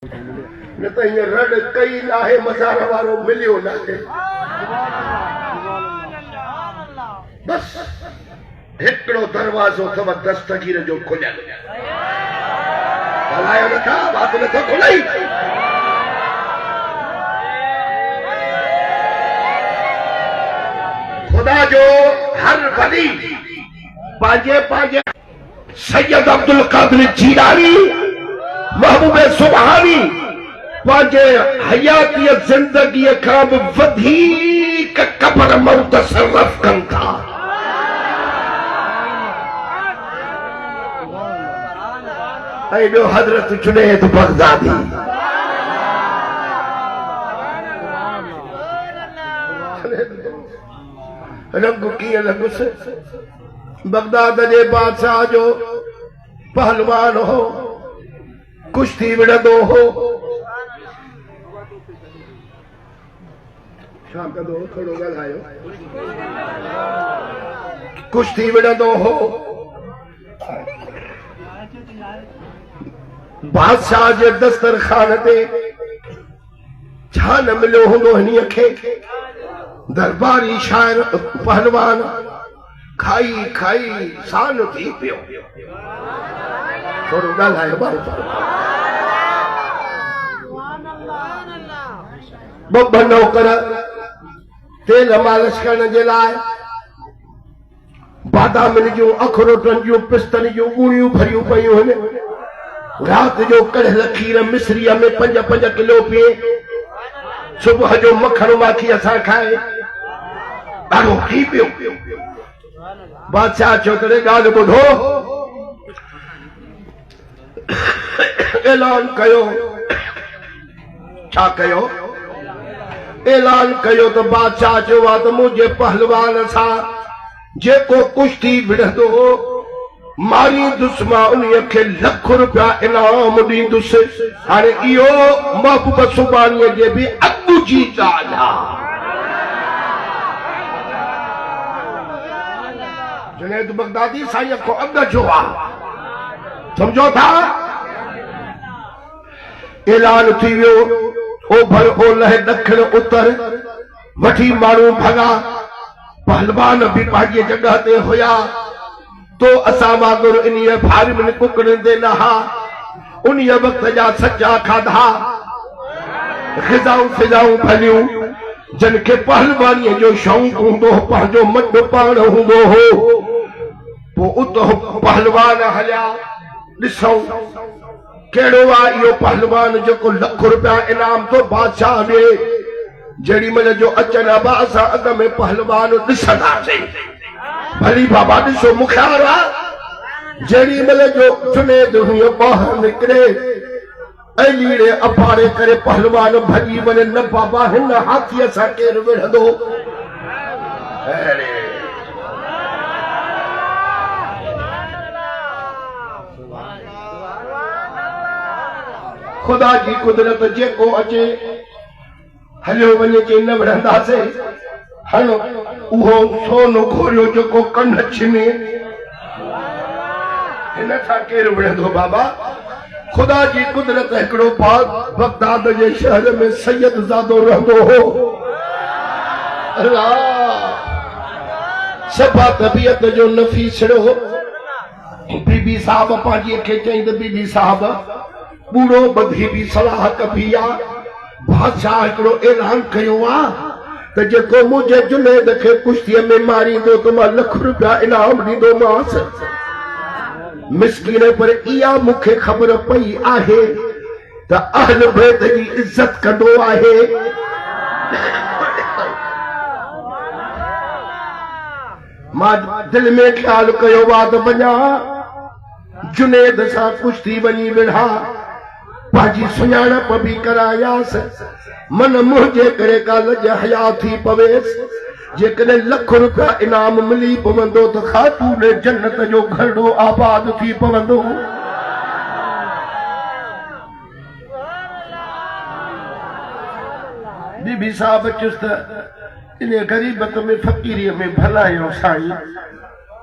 न त हीअं रड़ कई नाहे मज़ार वारो मिलियो नाहे। बस हिकिड़ो दरवाज़ो अथव दस्तगीर जो खुलियल। ॻाल्हायो नथा, बात नथो खुलई। खुदा जो हर वली पंहिंजे पंहिंजे सैयद अब्दुल कादिर जीलानी महबूब सुभानी पंहिंजे हयाती ज़िंदगी खां बि वधीक क़ब्र मुतसरफ कनि था। ऐं ॿियो हज़रत जुनैद बगदादी रंग कीअं लॻुसि। बगदाद जे बादशाह जो पहलवान हो, कुश्ती विढ़ंदो हो। छा कंदो थोरो ॻाल्हायो। कुश्ती विढ़ंदो हो। बादशाह जे दस्तरखान ते छा न मिलियो हूंदो हिन खे। दरबारी शायर पहलवान खाई खाई सान थी पियो। थोरो ॻाल्हायो ॿ नौकर तेल मालिश करण जे लाइ बादामिन जूं अखरोटनि जूं पिस्तनि जूं ॻूणियूं भरियूं पयूं आहिनि। रात जो कढ़ियल खीर मिस्रीअ में 5-5 किलो पिए। सुबुह जो मखण माखी असां खाए ॾाढो थी पियो। बादशाह छोकिरे ॻाल्हि ॿुधो। ऐलान कयो। छा कयो? ऐलान कयो त बादशाह चयो आहे त मुंहिंजे पहलवान सां जेको कुश्ती विढ़ंदो मारींदुसि मां उन्हीअ खे लख रुपया इनाम ॾींदुसि। हाणे इहो महबूब सुभाणीअ जे बि अॻु जी ॻाल्हि आहे। जुनैद बगदादी साईं खां अॻु जो आहे। सम्झो था। ऐलान थी वियो। ओभर ओलह ॾखिण उतर वठी माण्हू भॻा। पहलवान बि पंहिंजी जॻह ते हुया। तो असां वांगुरु इन्हीअ फारियुनि कुकड़नि ते नहा। उन्हीअ वक़्त जा सचा खाधा ग़िज़ाऊं फिज़ाऊं फलियूं। जिन खे पहलवानीअ जो शौक़ु हूंदो हो, पंहिंजो मट पाण हूंदो हो। पोइ उतो पहलवान हलिया। ॾिसूं कहिड़ो आहे इहो पहलवान जेको लख रुपया इनाम तो बादशाह ॾे। जेॾी महिल जो अचनि अबा असां अॻ में पहलवान ॾिसंदासीं। भली बाबा ॾिसो मुख्यार आहे। जेॾी महिल जो जुनैद हुयो ॿाहिरि निकिरे ऐं लीड़े अपाड़े करे पहलवान भॼी वञे। न बाबा हिन हाथीअ सां केरु विढ़ंदो। खुदा जी कुदरत जेको अचे हलियो वञे चई न विढ़ंदासीं। हलो उहो सोनो घोरियो जेको कन छिने हिन सां केरु विढ़ंदो बाबा। खुदा जी कुदरत हिकिड़ो बगदाद जे शहर में सैयद ज़ादो रहंदो हो। अल्लाह सफ़ा तबियत जो नफ़ीसड़ो। बीबी साहब पंहिंजी खे चई त बीबी साहब बूढ़ो बधी बि सलाह कबी आहे। बादशाह हिकिड़ो ऐलान कयो आहे त जेको मुंहिंजे जुनैद खे कुश्तीअ में मारींदो त मां लख रुपया इनाम ॾींदोमांसि। मिसकीन पर इहा मूंखे ख़बर पई आहे त अहल बैत जी इज़त कंदो आहे। मां दिलि में ख़्यालु कयो आहे त वञा जुनैद सां कुश्ती वञी विढ़ा। पंहिंजी सुञाणप बि करायासि। मन मुंहिंजे करे का लज हया थी पवेसि। जेकॾहिं लख रुपया इनाम मिली पवंदो त ख़ातून जन्नत जो घरड़ो आबाद थी पवंदो। बीबी साहब चुस्त इन ग़रीबत में फ़क़ीरीअ में भलायो साईं।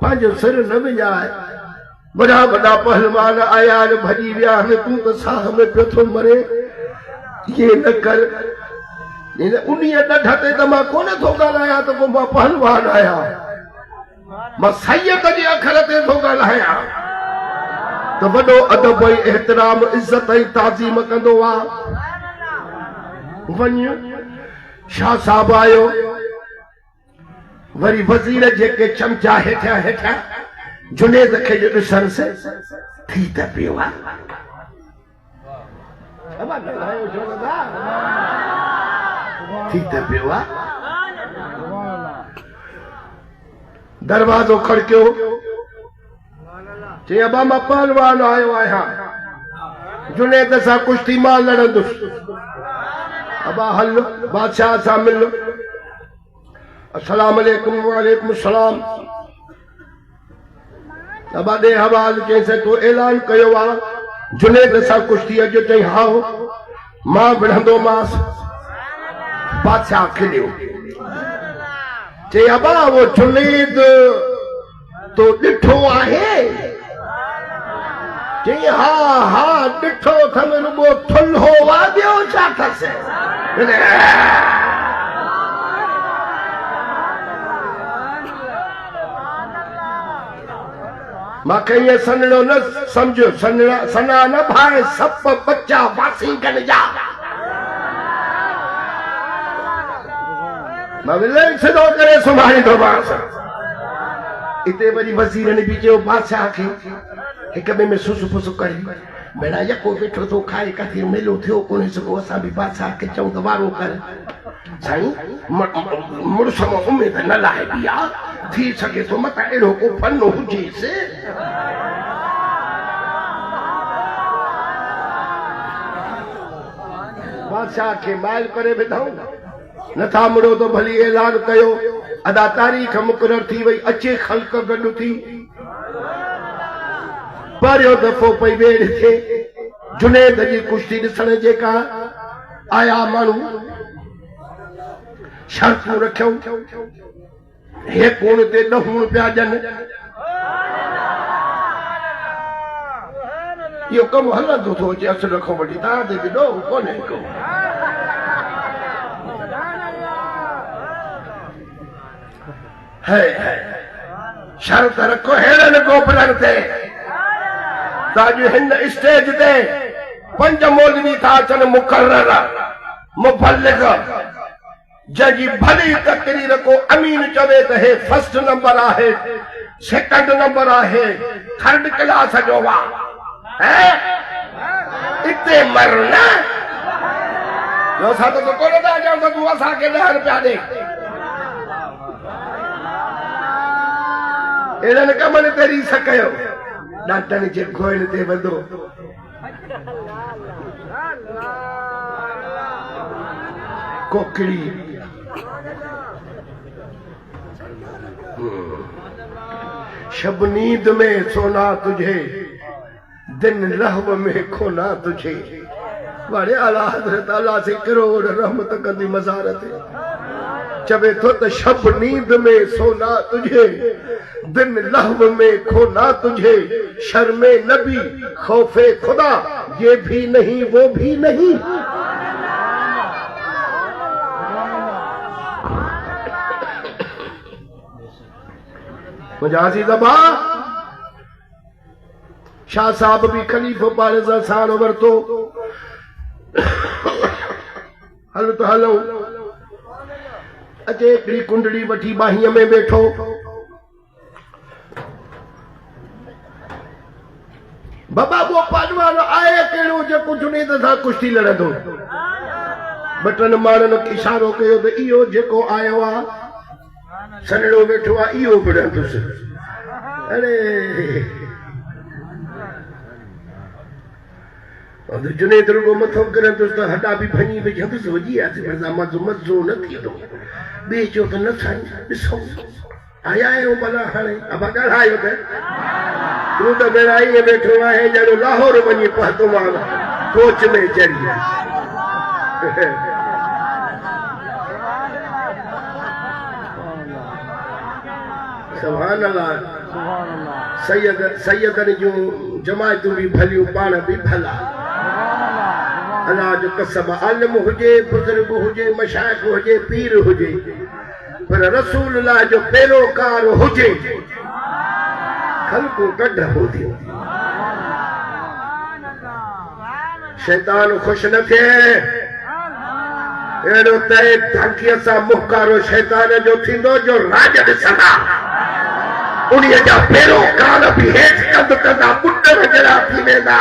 पंहिंजो सिर न विञाए। वॾा वॾा पहलवान आया भॼी विया। तूं त साह में पियो थो मरे। ये न कर उन्हीं ॾाढे त मां कोन थो ॻाल्हायां त पोइ मां पहलवान आहियां मां सैयद जे अखर ते थो ॻाल्हायां त वॾो अदब ऐं एहतराम इज़त ऐं ताज़ीम कंदो आहे वञ शाह साहब आयो वरी वज़ीर जेके चमचा हेठियां हेठियां जुनेद खे ॾिसण से थी त पियो आहे थी त पियो आहे दरवाज़ो खड़कियो चई अबा मां पहलवान आयो आहियां जुनेद सां कुश्ती मां लड़ंदुसि अबा हल बादशाह सां मिल अस्सलाम वालेकुम वालेकुम सलाम अबा दे हवाल चई तो ऐलान कयो आहे जुनेद सां कुश्तीअ जो चई हा मां विढ़ंदोमांसि बादशाह खिलियो चई अबा वो जुनेद तो ॾिठो आहे चई हा हा ॾिठो अथमि रुॻो थुल्हो आहे ॿियो छा अथसि मांखे ईअं सन्हड़ो न सम्झो सना न भाए सप बच्चा वासी कन जा मां विलण सिधो करे सुम्हारींदोमांसि इते वरी वज़ीरनि बि चयो बादशाह खे हिक ॿिए में सुसु फुसु करे भेणा यको वेठो थो खाए किथे मेलो थियो कोन्हे सघो असां बि बादशाह खे चऊं त वारो कर साईं मुड़ुस मां उमेद न लाहिबी आहे थी सघे थो मथां अहिड़ो को फन हुजेसि बादशाह खे माइल करे विधऊं नथा मुड़ो तो भली ऐलान कयो अदा तारीख़ मुक़रर थी वई अचे ख़ल्क़ गॾु थी पहिरियों दफ़ो पई वेड़ थिए जुनेद जी कुश्ती ॾिसण जेका आया माण्हू शर्तूं रखियऊं हे कोण ते ॾहूं पिया ॾियनि इहो कमु हलंदो थो अचे असुल खां वठी तव्हां ते बि ॾोह कोन्हे को शर्त रखो हेड़नि गोपरनि ते ताजो हिन स्टेज ते 5 मौलवी था अचनि मुकर्रर मुबल्लिग जंहिंजी भली तकरीर को अमीन चवे त हे फर्स्ट नंबर आहे सेकंड नंबर आहे थर्ड क्लास जो आहे इते मरना जो असां त कोन था चऊं त तूं असांखे 10 रुपया ॾे अहिड़नि कमनि ते रीस कयो ॾांटनि जे गोइण ते वधो कोकड़ी शब नींद में सोना तुझे दिन रहव में खोना तुझे बड़े आला हज़रत अल्लाह से करोड़ रहमत कंदी मज़ार ते चवे तो त शब नींद में सोना तुझे दिन लहव में खोना तुझे शर्मे नबी खौफे खुदा ये भी नहीं वो भी नहीं मुझासी दबा शाह साहब भी खलीफो पारे साण वरतो हल तो हलो अचे हिकिड़ी कुंडड़ी वठी बाहीअ में वेठो बाबा वो पहलवान आए कहिड़ो जेको जुनेद सां कुश्ती लड़ंदो बटन माण्हुनि खे इशारो कयो त इहो जेको आयो आहे सन्हड़ो वेठो आहे इहो विढ़ंदुसि अरे जुनेद रुगो मथो किरंदुसि त हॾा बि भञी विझंदुसि वॼी आहे मज़ो न थींदो ॿिए चयो त न साईं ॾिसो आया आहियूं भला हाणे अबा ॻाल्हायो त तूं त भेणा ईअं वेठो आहे ॼणो लाहौर वञी पहुतो मां कोच में चढ़ी सुभान अल्लाह सैयदनि जूं जमायतूं बि भलियूं पाण बि भला अल्लाह जो कसम आलिम हुजे बुजुर्ग हुजे मशाइख हुजे पीर हुजे पर रसूलुल्लाह जो पैरोकार हुजे खलको कढ होंदी शैतान खुश न थिए एड़ो तय धमकीअ सां मुहकारो शैतान जो थींदो जो राज ॾिसंदा उन्हीअ जा पैरोकार बि हेठि कंद कंदा पुट जहिड़ा थी वेंदा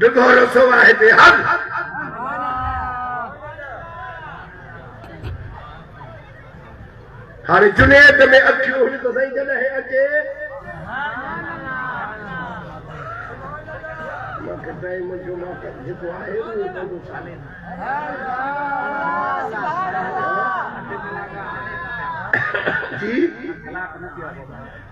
ॾिठो रसो आहे ते हल हाणे जुनेद में अखियूं हुई त सही जॾहिं अचे मूंखे टाइम जो जेको आहे उहो पंहिंजो साले जी